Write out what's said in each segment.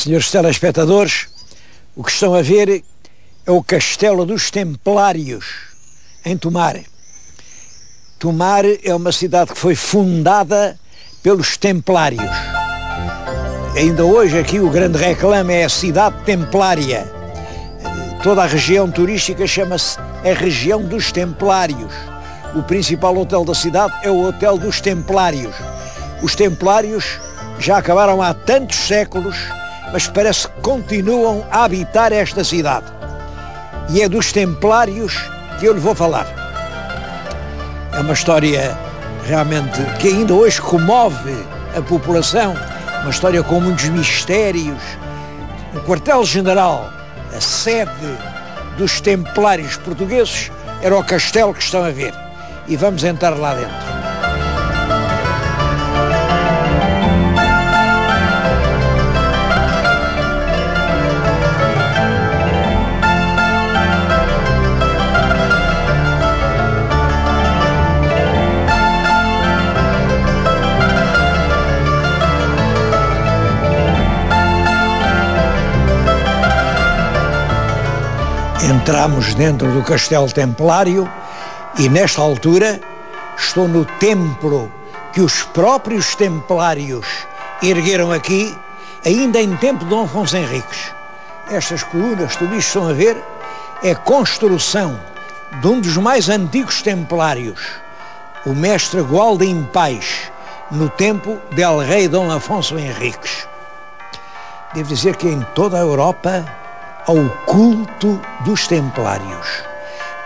Senhores telespectadores, o que estão a ver é o Castelo dos Templários, em Tomar. Tomar é uma cidade que foi fundada pelos Templários. Ainda hoje aqui o grande reclame é a cidade templária. Toda a região turística chama-se a região dos Templários. O principal hotel da cidade é o Hotel dos Templários. Os Templários já acabaram há tantos séculos, mas parece que continuam a habitar esta cidade. E é dos Templários que eu lhe vou falar. É uma história realmente que ainda hoje comove a população, uma história com muitos mistérios. O quartel-general, a sede dos Templários portugueses, era o castelo que estão a ver. E vamos entrar lá dentro. Entramos dentro do Castelo Templário e, nesta altura, estou no templo que os próprios Templários ergueram aqui, ainda em tempo de Dom Afonso Henriques. Estas colunas, tudo isto estão a ver, é construção de um dos mais antigos Templários, o mestre Gualdim Pais, no tempo del rei Dom Afonso Henriques. Devo dizer que em toda a Europa ao culto dos Templários.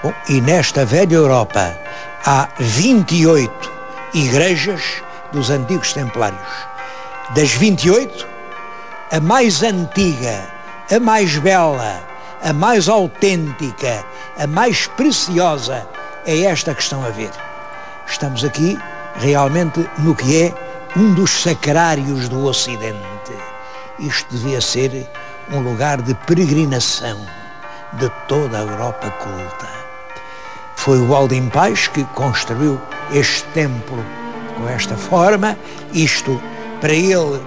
Bom, e nesta velha Europa há 28 igrejas dos antigos Templários. Das 28, a mais antiga, a mais bela, a mais autêntica, a mais preciosa é esta que estão a ver. Estamos aqui realmente no que é um dos sacrários do Ocidente. Isto devia ser um lugar de peregrinação de toda a Europa culta. Foi o Gualdim Pais que construiu este templo com esta forma. Isto, para ele,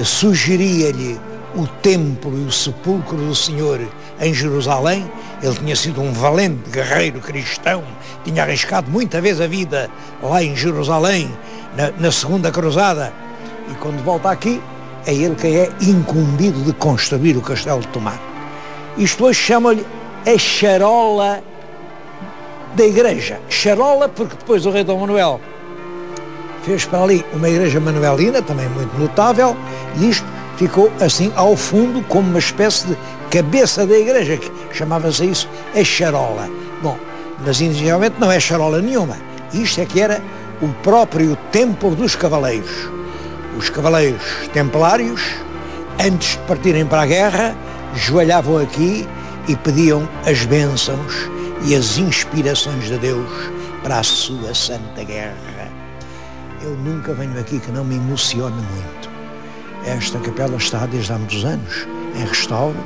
sugeria-lhe o templo e o sepulcro do Senhor em Jerusalém. Ele tinha sido um valente guerreiro cristão, tinha arriscado muita vez a vida lá em Jerusalém, na Segunda Cruzada, e quando volta aqui, é ele que é incumbido de construir o Castelo de Tomar. Isto hoje chama-lhe a charola da igreja. Charola porque depois o rei Dom Manuel fez para ali uma igreja manuelina, também muito notável, e isto ficou assim ao fundo como uma espécie de cabeça da igreja, que chamava-se isso a charola. Bom, mas inicialmente não é charola nenhuma. Isto é que era o próprio templo dos cavaleiros. Os cavaleiros templários, antes de partirem para a guerra, joelhavam aqui e pediam as bênçãos e as inspirações de Deus para a sua santa guerra. Eu nunca venho aqui que não me emocione muito. Esta capela está desde há muitos anos em restauro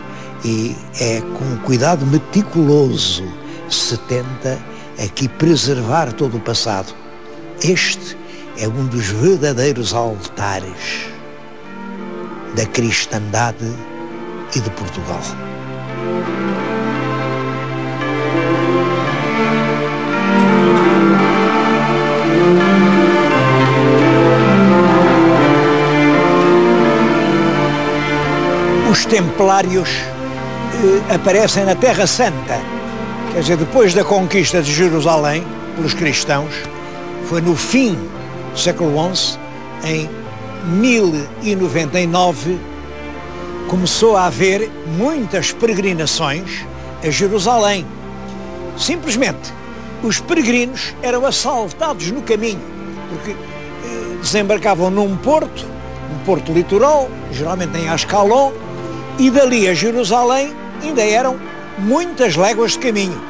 e é com cuidado meticuloso se tenta aqui preservar todo o passado. Este é um dos verdadeiros altares da cristandade e de Portugal. Os Templários aparecem na Terra Santa, quer dizer, depois da conquista de Jerusalém pelos cristãos, foi no fim do século XI, em 1099, começou a haver muitas peregrinações a Jerusalém. Simplesmente, os peregrinos eram assaltados no caminho, porque desembarcavam num porto litoral, geralmente em Ascalon, e dali a Jerusalém ainda eram muitas léguas de caminho.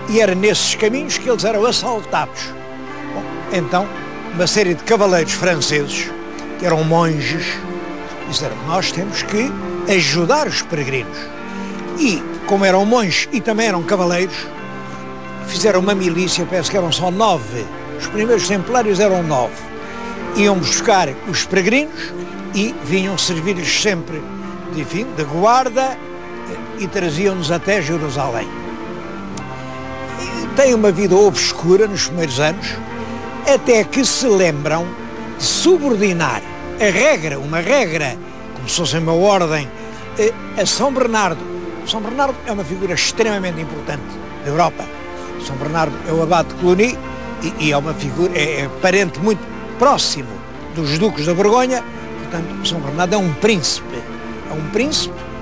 E era nesses caminhos que eles eram assaltados. Bom, então, uma série de cavaleiros franceses, que eram monges, disseram: nós temos que ajudar os peregrinos. E, como eram monges e também eram cavaleiros, fizeram uma milícia, parece que eram só 9. Os primeiros templários eram 9. Iam buscar os peregrinos e vinham servir-lhes sempre enfim, de guarda, e traziam-nos até Jerusalém. E tem uma vida obscura nos primeiros anos, até que se lembram de subordinar uma regra, como se fosse uma ordem, a São Bernardo. São Bernardo é uma figura extremamente importante da Europa. São Bernardo é o abade de Cluny e é uma figura, é parente muito próximo dos duques da Borgonha. Portanto, São Bernardo é um príncipe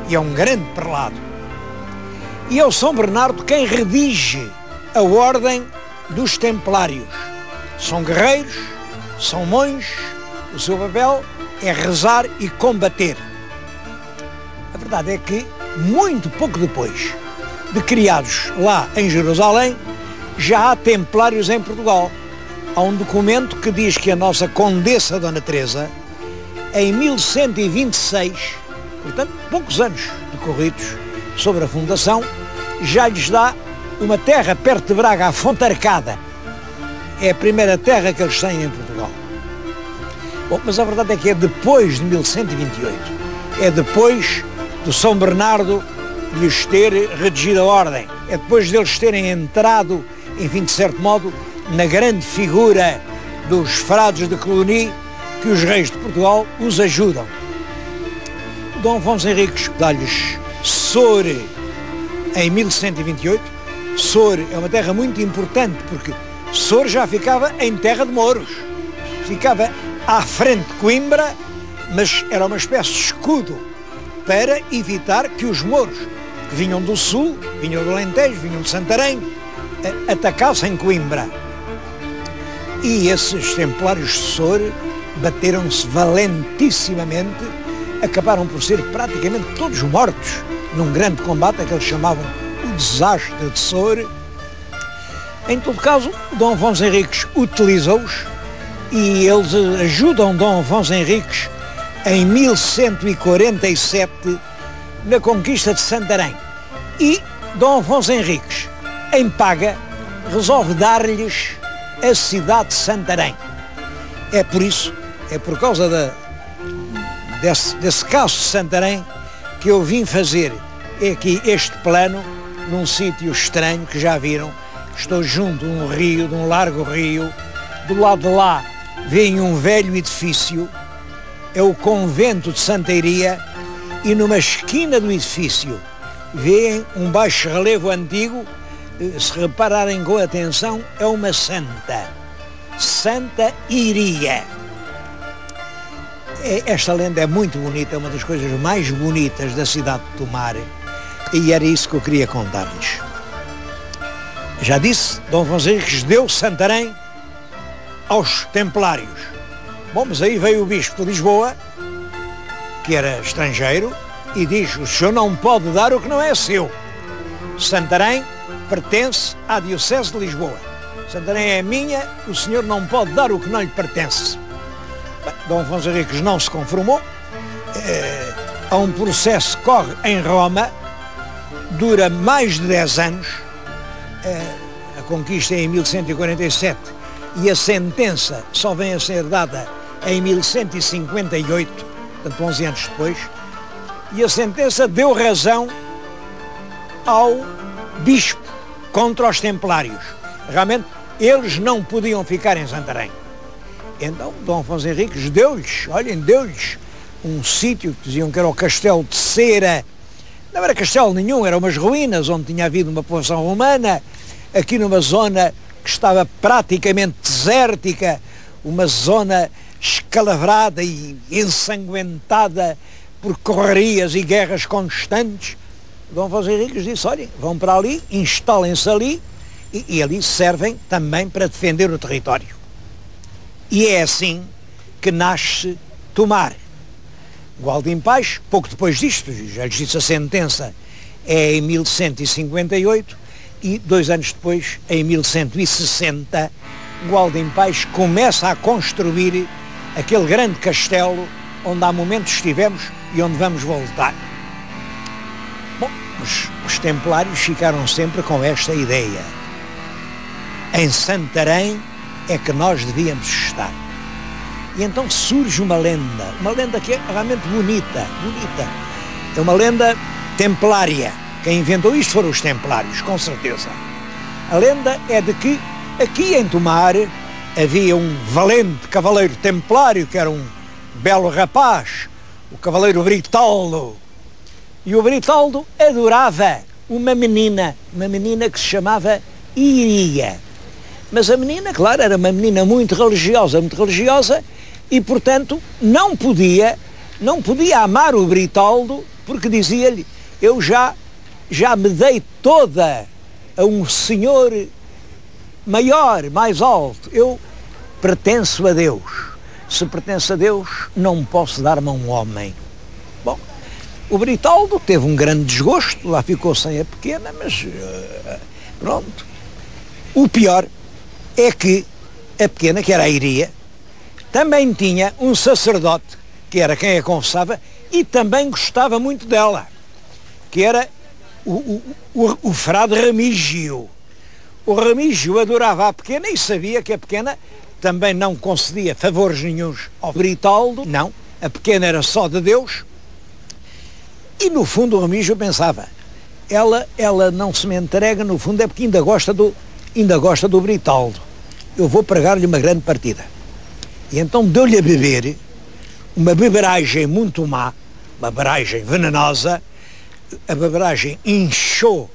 e é um grande prelado. E é o São Bernardo quem redige a ordem dos templários. São guerreiros, são monges, o seu papel é rezar e combater. A verdade é que, muito pouco depois de criados lá em Jerusalém, já há templários em Portugal. Há um documento que diz que a nossa Condessa Dona Teresa, em 1126, portanto, poucos anos decorridos sobre a fundação, já lhes dá uma terra perto de Braga, a Fontarcada. É a primeira terra que eles têm em Portugal. Bom, mas a verdade é que é depois de 1128. É depois do São Bernardo lhes ter redigido a ordem. É depois deles terem entrado, enfim, de certo modo, na grande figura dos frades de Cluny, que os reis de Portugal os ajudam. Dom Afonso Henriques dá-lhes Soure em 1128. Soure é uma terra muito importante, porque Soure já ficava em terra de mouros. Ficava à frente de Coimbra, mas era uma espécie de escudo para evitar que os mouros, que vinham do sul, vinham do Alentejo, vinham de Santarém, atacassem Coimbra. E esses templários de Soure bateram-se valentissimamente, acabaram por ser praticamente todos mortos num grande combate que eles chamavam o Desastre de Soure. Em todo caso, Dom Afonso Henriques utiliza-os e eles ajudam Dom Afonso Henriques em 1147 na conquista de Santarém. E Dom Afonso Henriques, em paga, resolve dar-lhes a cidade de Santarém. É por isso, é por causa desse caso de Santarém que eu vim fazer aqui este plano num sítio estranho que já viram. Estou junto de um rio, de um largo rio. Do lado de lá vem um velho edifício, é o convento de Santa Iria, e numa esquina do edifício vêem um baixo relevo antigo. Se repararem com atenção, é uma santa, Santa Iria. Esta lenda é muito bonita, é uma das coisas mais bonitas da cidade de Tomar, e era isso que eu queria contar-lhes. Já disse, Dom Afonso Henriques deu Santarém aos templários. Bom, mas aí veio o bispo de Lisboa, que era estrangeiro, e diz: o senhor não pode dar o que não é seu. Santarém pertence à Diocese de Lisboa. Santarém é minha, o senhor não pode dar o que não lhe pertence. Bem, Dom Afonso Henriques não se conformou. Há um processo que corre em Roma, dura mais de 10 anos. A conquista é em 1147 e a sentença só vem a ser dada em 1158, portanto 11 anos depois, e a sentença deu razão ao bispo contra os templários. Realmente, eles não podiam ficar em Santarém. Então, Dom Afonso Henriques deu-lhes um sítio que diziam que era o Castelo de Cera. Não era castelo nenhum, eram umas ruínas onde tinha havido uma povoação romana, aqui numa zona que estava praticamente desértica, uma zona escalavrada e ensanguentada por correrias e guerras constantes. Dom Afonso Henriques disse: olhem, vão para ali, instalem-se ali, e ali servem também para defender o território. E é assim que nasce Tomar. Gualdim Paes, pouco depois disto, já lhes disse, a sentença é em 1158, e 2 anos depois, em 1160, Gualdim Paes começa a construir aquele grande castelo onde há momentos estivemos e onde vamos voltar. Bom, os templários ficaram sempre com esta ideia: em Santarém é que nós devíamos estar. E então surge uma lenda que é realmente bonita, É uma lenda templária. Quem inventou isto foram os templários, com certeza. A lenda é de que aqui em Tomar havia um valente cavaleiro templário, que era um belo rapaz, o cavaleiro Britaldo. E o Britaldo adorava uma menina que se chamava Iria. Mas a menina, claro, era uma menina muito religiosa, e, portanto, não podia amar o Britaldo, porque dizia-lhe: eu já me dei toda a um senhor maior, mais alto, eu pertenço a Deus. Se pertence a Deus, não posso dar-me a um homem. Bom, o Britaldo teve um grande desgosto, lá ficou sem a pequena, mas pronto. O pior é que a pequena, que era a Iria, também tinha um sacerdote, que era quem a confessava, e também gostava muito dela, que era o frade Remígio. O Remígio adorava a pequena e sabia que a pequena também não concedia favores nenhuns ao Britaldo. Não, a pequena era só de Deus. E no fundo o Remígio pensava: ela não se me entrega, no fundo é porque ainda gosta do Britaldo. Eu vou pregar-lhe uma grande partida. E então deu-lhe a beber uma beberagem muito má, uma beberagem venenosa. A beberagem inchou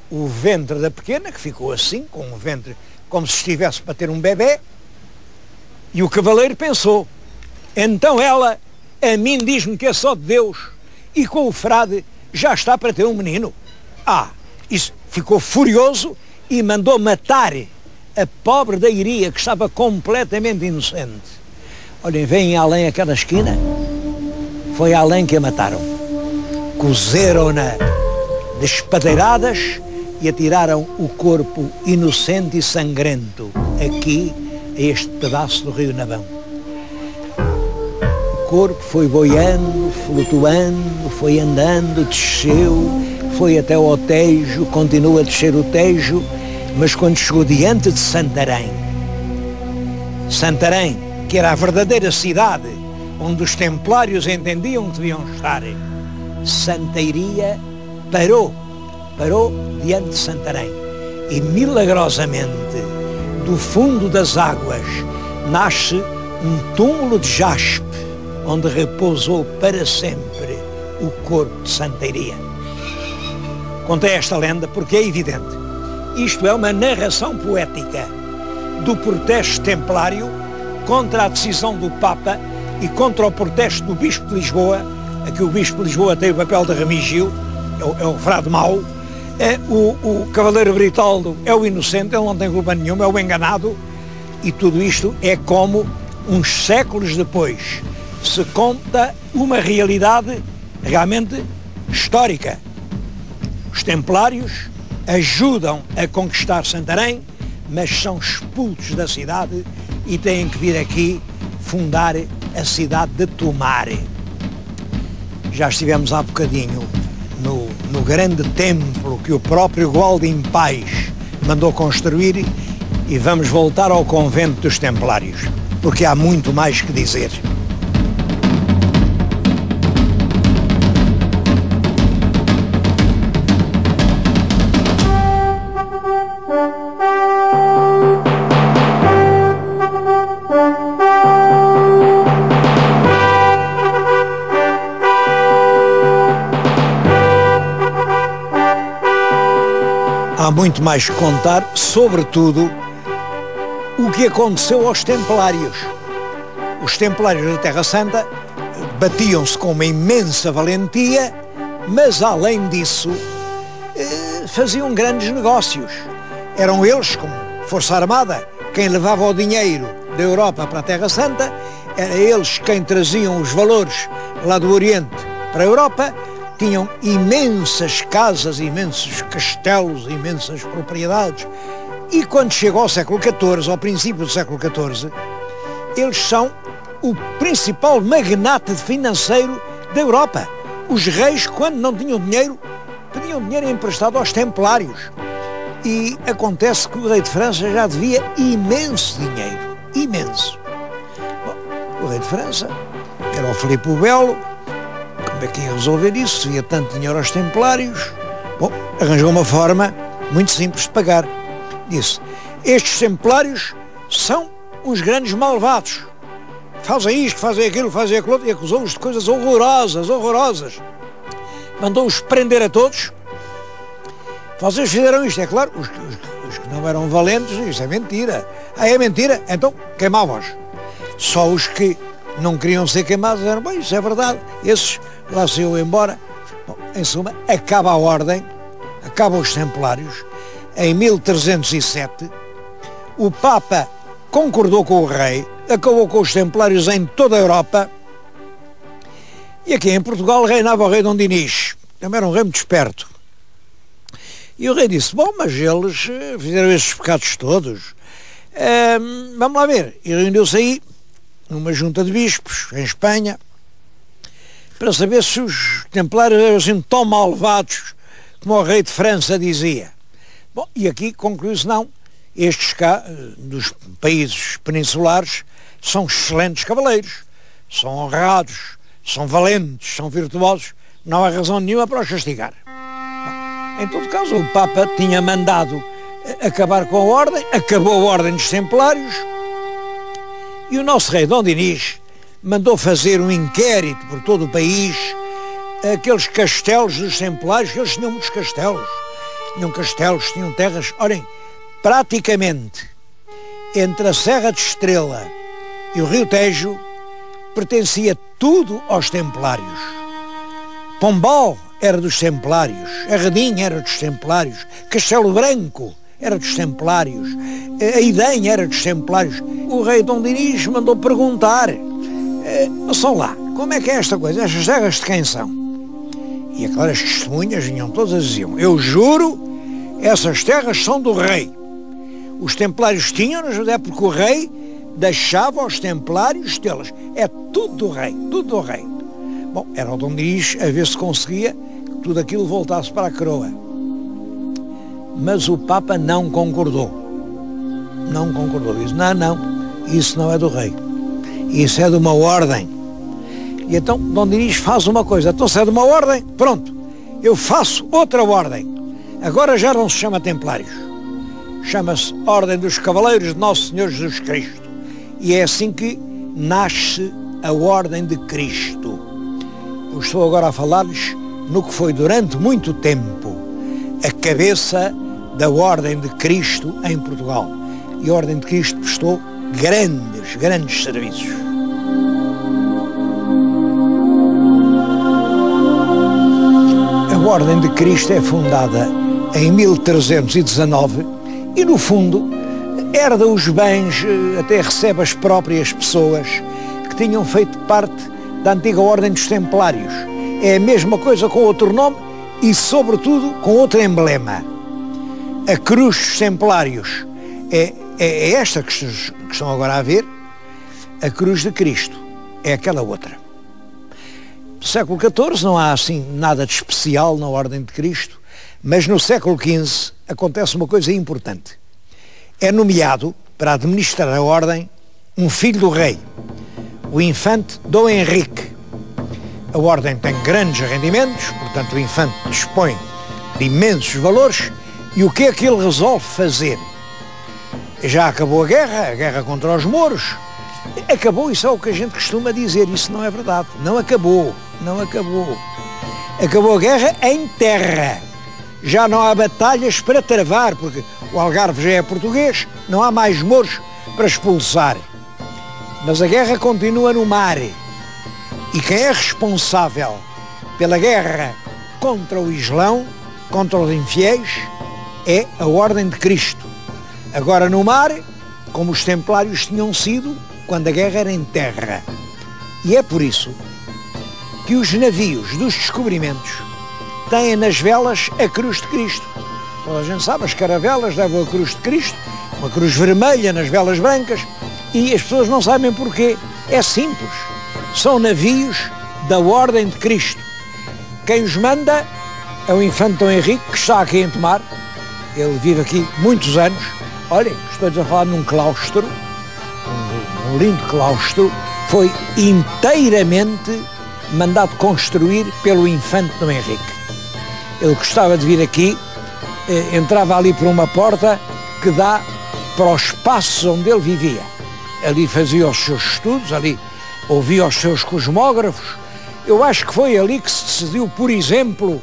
o ventre da pequena, que ficou assim, com o ventre como se estivesse para ter um bebê. E o cavaleiro pensou: então ela a mim diz-me que é só de Deus, e com o frade já está para ter um menino. Isso, ficou furioso e mandou matar a pobre da Iria, que estava completamente inocente. Olhem, vem além aquela esquina, foi além que a mataram. Cozeram-na de espadeiradas e atiraram o corpo inocente e sangrento aqui, a este pedaço do rio Nabão. O corpo foi boiando, flutuando, foi andando, desceu, foi até ao Tejo, continua a descer o Tejo, mas quando chegou diante de Santarém, que era a verdadeira cidade onde os templários entendiam que deviam estar, Santa Iria parou diante de Santarém e milagrosamente do fundo das águas nasce um túmulo de jaspe onde repousou para sempre o corpo de Santa Iria. Contei esta lenda porque é evidente, isto é uma narração poética do protesto templário contra a decisão do Papa e contra o protesto do Bispo de Lisboa. Aqui o Bispo de Lisboa tem o papel de Remígio, é o frade mau. O cavaleiro Britaldo é o inocente, ele não tem culpa nenhuma, é o enganado. E tudo isto é como, uns séculos depois, se conta uma realidade realmente histórica. Os templários ajudam a conquistar Santarém, mas são expulsos da cidade e têm que vir aqui fundar a cidade de Tomar. Já estivemos há bocadinho no grande templo que o próprio Godem Pais mandou construir e vamos voltar ao convento dos Templários, porque há muito mais que dizer. Há muito mais que contar, sobretudo o que aconteceu aos Templários. Os Templários da Terra Santa batiam-se com uma imensa valentia, mas além disso faziam grandes negócios. Eram eles, como Força Armada, quem levava o dinheiro da Europa para a Terra Santa, eram eles quem traziam os valores lá do Oriente para a Europa. Tinham imensas casas, imensos castelos, imensas propriedades. E quando chegou ao século XIV, ao princípio do século XIV, eles são o principal magnate financeiro da Europa. Os reis, quando não tinham dinheiro, pediam dinheiro emprestado aos templários. E acontece que o rei de França já devia imenso dinheiro. Imenso. Bom, o rei de França era o Filipe o Belo, que como é que ia resolver isso? Se havia tanto dinheiro aos templários. Bom, arranjou uma forma muito simples de pagar. Disse, estes templários são uns grandes malvados. Fazem isto, fazem aquilo, fazem aquilo outro, e acusou-os de coisas horrorosas, horrorosas. Mandou-os prender a todos. Vocês fizeram isto, é claro, os que não eram valentes, isto é mentira. Ah, é mentira? Então queimavam-os. Só os que não queriam ser queimados eram, bem, isso é verdade, esses lá se iam embora. Bom, em suma, acaba a ordem, acabam os templários. Em 1307, o Papa concordou com o rei, acabou com os templários em toda a Europa, e aqui em Portugal reinava o rei Dom Dinis, também era um rei muito esperto. E o rei disse, bom, mas eles fizeram esses pecados todos, vamos lá ver. E reuniu-se aí numa junta de bispos, em Espanha, para saber se os templários eram assim tão malvados como o rei de França dizia. Bom, e aqui conclui-se, não, estes cá, dos países peninsulares, são excelentes cavaleiros, são honrados, são valentes, são virtuosos, não há razão nenhuma para os castigar. Bom, em todo caso, o Papa tinha mandado acabar com a ordem, acabou a ordem dos templários, e o nosso rei Dom Dinis mandou fazer um inquérito por todo o país, aqueles castelos dos templários, que eles tinham muitos castelos, tinham terras, olhem, praticamente entre a Serra de Estrela e o Rio Tejo pertencia tudo aos templários. Pombal era dos templários, Arredim era dos templários, Castelo Branco era dos templários, a Idem era dos templários. O rei Dom Dinis mandou perguntar, são lá, como é que é esta coisa, estas terras de quem são? E aquelas testemunhas vinham todas e diziam, eu juro, essas terras são do rei. Os templários tinham-nas, é porque o rei deixava aos templários tê-las. É tudo do rei, tudo do rei. Bom, era o Dom Dinis a ver se conseguia que tudo aquilo voltasse para a coroa. Mas o Papa não concordou. Não concordou. Disse, não, isso não é do rei. Isso é de uma ordem. E então Dom Dinis faz uma coisa. Então se é de uma ordem, pronto. Eu faço outra ordem. Agora já não se chama templários. Chama-se Ordem dos Cavaleiros de Nosso Senhor Jesus Cristo. E é assim que nasce a Ordem de Cristo. Eu estou agora a falar-lhes no que foi durante muito tempo a cabeça da Ordem de Cristo em Portugal. E a Ordem de Cristo prestou grandes serviços. A Ordem de Cristo é fundada em 1319 e, no fundo, herda os bens, até recebe as próprias pessoas que tinham feito parte da antiga Ordem dos Templários. É a mesma coisa com outro nome e, sobretudo, com outro emblema. A cruz dos Templários é esta que estão agora a ver. A cruz de Cristo é aquela outra. No século XIV não há assim nada de especial na Ordem de Cristo, mas no século XV acontece uma coisa importante. É nomeado para administrar a Ordem um filho do rei, o infante Dom Henrique. A Ordem tem grandes rendimentos, portanto o infante dispõe de imensos valores, e o que é que ele resolve fazer? Já acabou a guerra contra os mouros. Acabou, isso é o que a gente costuma dizer, isso não é verdade. Não acabou. Acabou a guerra em terra. Já não há batalhas para travar, porque o Algarve já é português, não há mais mouros para expulsar. Mas a guerra continua no mar. E quem é responsável pela guerra contra o Islão, contra os infiéis, é a Ordem de Cristo. Agora no mar, como os templários tinham sido quando a guerra era em terra. E é por isso que os navios dos descobrimentos têm nas velas a cruz de Cristo. Toda a gente sabe, as caravelas levam a cruz de Cristo, uma cruz vermelha nas velas brancas, e as pessoas não sabem porquê. É simples. São navios da Ordem de Cristo. Quem os manda é o infante Dom Henrique, que está aqui em Tomar. Ele vive aqui muitos anos. Olhem, estou a falar num claustro, um lindo claustro, foi inteiramente mandado construir pelo infante Dom Henrique. Ele gostava de vir aqui, entrava ali por uma porta que dá para os espaços onde ele vivia. Ali fazia os seus estudos, ali ouvia os seus cosmógrafos. Eu acho que foi ali que se decidiu, por exemplo,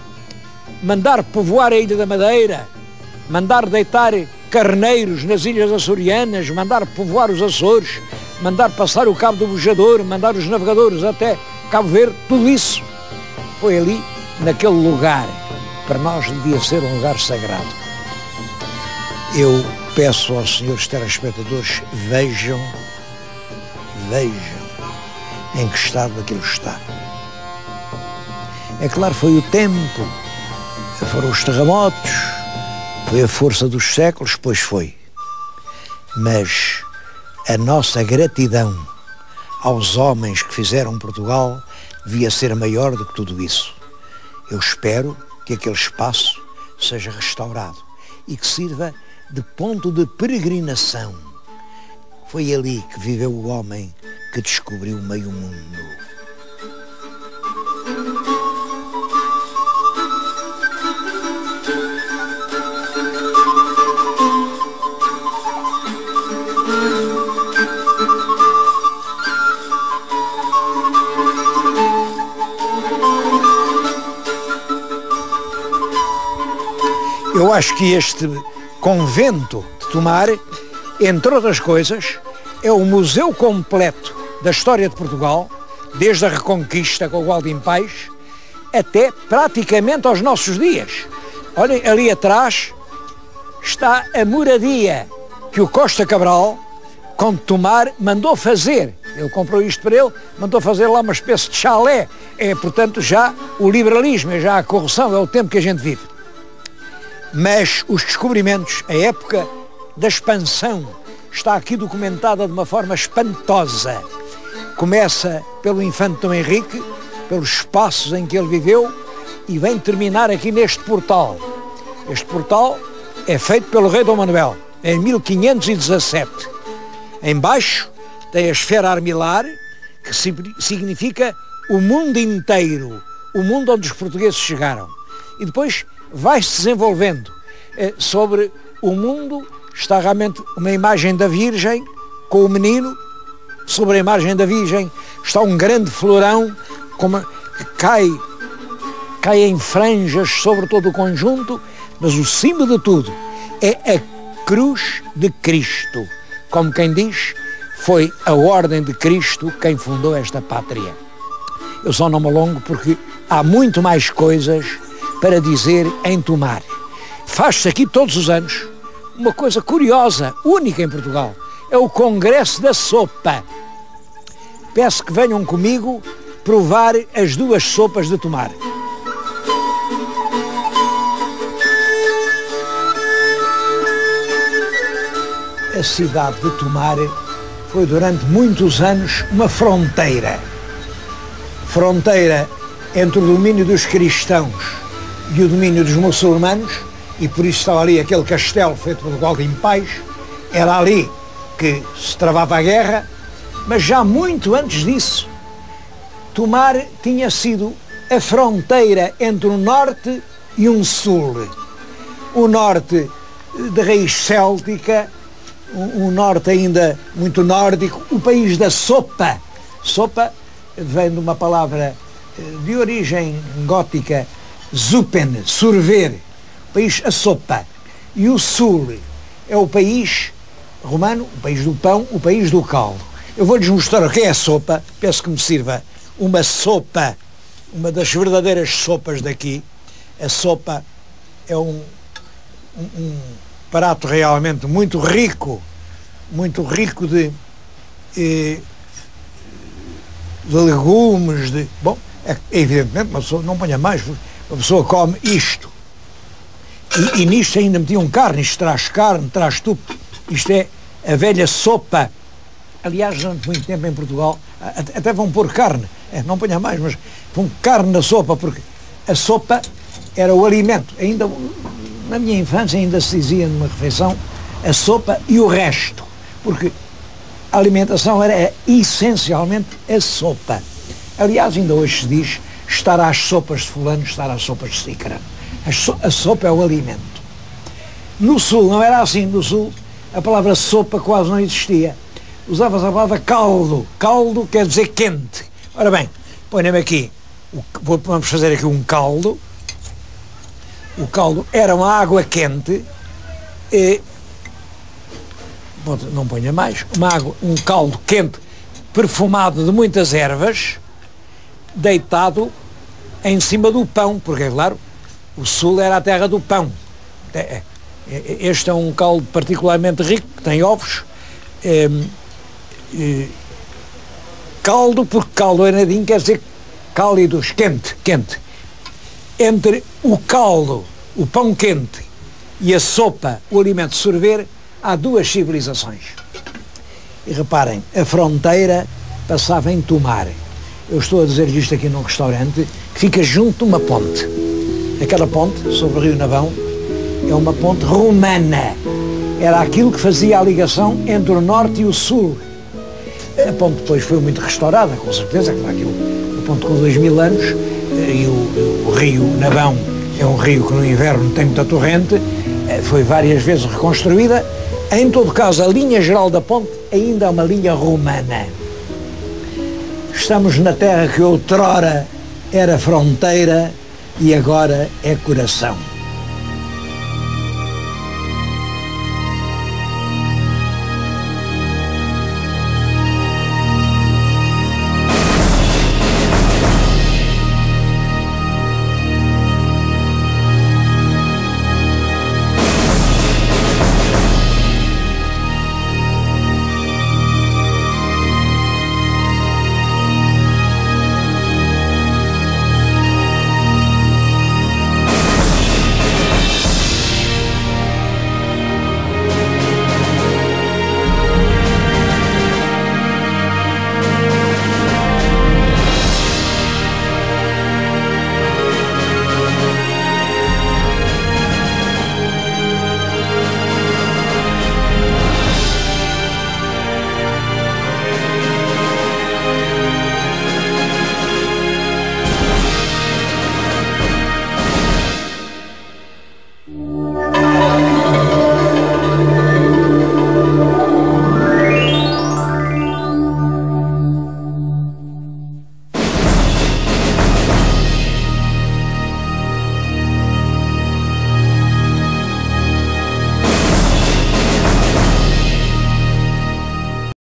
mandar povoar a Ilha da Madeira, mandar deitar carneiros nas ilhas açorianas, mandar povoar os Açores, mandar passar o Cabo do Bojador, mandar os navegadores até Cabo Verde. Tudo isso foi ali, naquele lugar. Para nós devia ser um lugar sagrado. Eu peço aos senhores telespectadores, vejam em que estado aquilo está. É claro, foi o tempo, foram os terremotos, foi a força dos séculos, pois foi. Mas a nossa gratidão aos homens que fizeram Portugal devia ser maior do que tudo isso. Eu espero que aquele espaço seja restaurado e que sirva de ponto de peregrinação. Foi ali que viveu o homem que descobriu meio mundo. Eu acho que este convento de Tomar, entre outras coisas, é o museu completo da história de Portugal, desde a Reconquista com o Aldim Paes, até praticamente aos nossos dias. Olhem, ali atrás está a moradia que o Costa Cabral, Conde de Tomar, mandou fazer. Ele comprou isto para ele, mandou fazer lá uma espécie de chalé. É, portanto, já o liberalismo, é já a corrupção, é o tempo que a gente vive. Mas os descobrimentos, a época da expansão, está aqui documentada de uma forma espantosa. Começa pelo infante Dom Henrique, pelos espaços em que ele viveu, e vem terminar aqui neste portal. Este portal é feito pelo rei Dom Manuel, em 1517. Embaixo tem a esfera armilar, que significa o mundo inteiro, o mundo onde os portugueses chegaram. E depois vai-se desenvolvendo. Sobre o mundo está realmente uma imagem da Virgem com o menino. Sobre a imagem da Virgem está um grande florão que cai em franjas sobre todo o conjunto, mas o cimo de tudo é a cruz de Cristo. Como quem diz, foi a ordem de Cristo quem fundou esta pátria. Eu só não me alongo porque há muito mais coisas para dizer em Tomar. Faz-se aqui todos os anos uma coisa curiosa, única em Portugal. É o Congresso da Sopa. Peço que venham comigo provar as duas sopas de Tomar. A cidade de Tomar foi durante muitos anos uma fronteira. Fronteira entre o domínio dos cristãos e o domínio dos muçulmanos, e por isso estava ali aquele castelo feito por Aldim Paes. Era ali que se travava a guerra, mas já muito antes disso, Tomar tinha sido a fronteira entre um norte e um sul. O norte de raiz céltica, um norte ainda muito nórdico, o país da sopa. Sopa vem de uma palavra de origem gótica, zupen, sorver, o país a sopa. E o sul é o país romano, o país do pão, o país do caldo. Eu vou-lhes mostrar o que é a sopa, peço que me sirva uma sopa, uma das verdadeiras sopas daqui. A sopa é um prato realmente muito rico de legumes, bom, evidentemente uma pessoa não ponha mais, uma pessoa come isto, e nisto ainda metiam carne. Isto traz carne, traz tudo. Isto é a velha sopa. Aliás, durante muito tempo em Portugal até vão pôr carne, não ponha mais, mas põe carne na sopa, porque a sopa era o alimento. Ainda na minha infância ainda se dizia numa refeição a sopa e o resto, porque a alimentação era essencialmente a sopa. Aliás, ainda hoje se diz estar às sopas de fulano, estar às sopas de cícara. A sopa é o alimento. No Sul não era assim. No Sul a palavra sopa quase não existia. Usava-se a palavra caldo. Caldo quer dizer quente. Ora bem, põe-me aqui, vamos fazer aqui um caldo. O caldo era uma água quente e, não ponha mais, um caldo quente perfumado de muitas ervas, deitado em cima do pão, porque, claro, o Sul era a terra do pão. Este é um caldo particularmente rico, que tem ovos. Caldo, porque caldo enadinho quer dizer cálidos, quente, quente. Entre o caldo, o pão quente e a sopa, o alimento de sorver, há duas civilizações. E reparem, a fronteira passava em Tomar. Eu estou a dizer isto aqui num restaurante que fica junto de uma ponte. Aquela ponte, sobre o Rio Navão, é uma ponte romana. Era aquilo que fazia a ligação entre o norte e o sul. A ponte depois foi muito restaurada, com certeza, claro, a ponte com 2000 anos, e o rio Navão é um rio que no inverno tem muita torrente, foi várias vezes reconstruída. Em todo caso, a linha geral da ponte ainda é uma linha romana. Estamos na terra que outrora era fronteira e agora é coração.